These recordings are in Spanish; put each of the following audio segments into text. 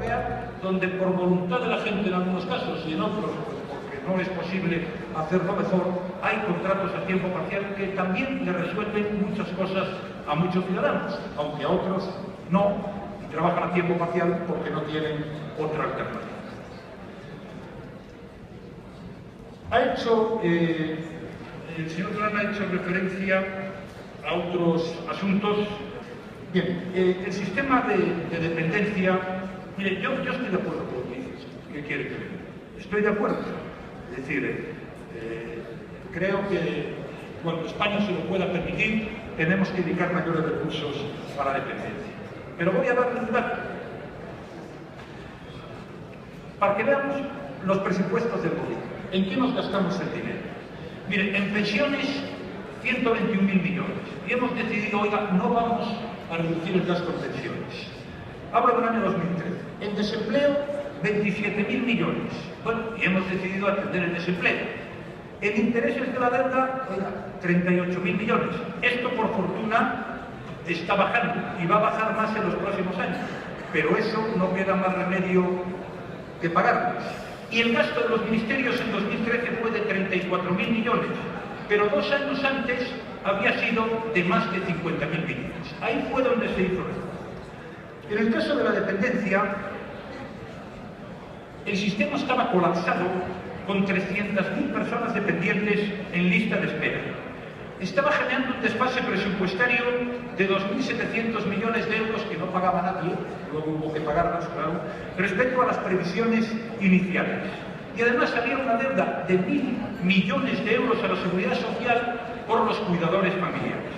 Europea, donde por voluntad de la gente en algunos casos y en otros, pues porque no es posible hacerlo mejor, hay contratos a tiempo parcial que también le resuelven muchas cosas a muchos ciudadanos, aunque a otros no, y trabajan a tiempo parcial porque no tienen otra alternativa. El señor Plana ha hecho referencia a otros asuntos. Bien, el sistema de dependencia, mire, yo estoy de acuerdo con lo que dices. ¿Qué quiere que le diga? Estoy de acuerdo. Es decir, creo que cuando España se lo pueda permitir, tenemos que dedicar mayores recursos para la dependencia. Pero voy a darle un dato para que veamos los presupuestos del gobierno. ¿En qué nos gastamos el dinero? Mire, en pensiones, 121.000 millones. Y hemos decidido, oiga, no vamos a reducir el gasto en pensiones. Hablo del año 2013. En desempleo, 27.000 millones. Bueno, y hemos decidido atender el desempleo. En intereses de la deuda, oiga, 38.000 millones. Esto, por fortuna, está bajando y va a bajar más en los próximos años. Pero eso no queda más remedio que pagarlos. Y el gasto de los ministerios en 2013 fue de 34.000 millones, pero 2 años antes había sido de más de 50.000 millones. Ahí fue donde se hizo esto. En el caso de la dependencia, el sistema estaba colapsado con 300.000 personas dependientes en lista de espera. Estaba generando un desfase presupuestario de 2.700 millones de euros que no pagaba nadie, luego hubo que pagarlas, claro, respecto a las previsiones iniciales. Y además había una deuda de 1.000 millones de euros a la Seguridad Social por los cuidadores familiares.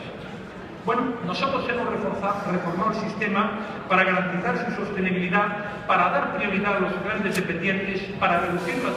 Bueno, nosotros hemos reformado el sistema para garantizar su sostenibilidad, para dar prioridad a los grandes dependientes, para reducir las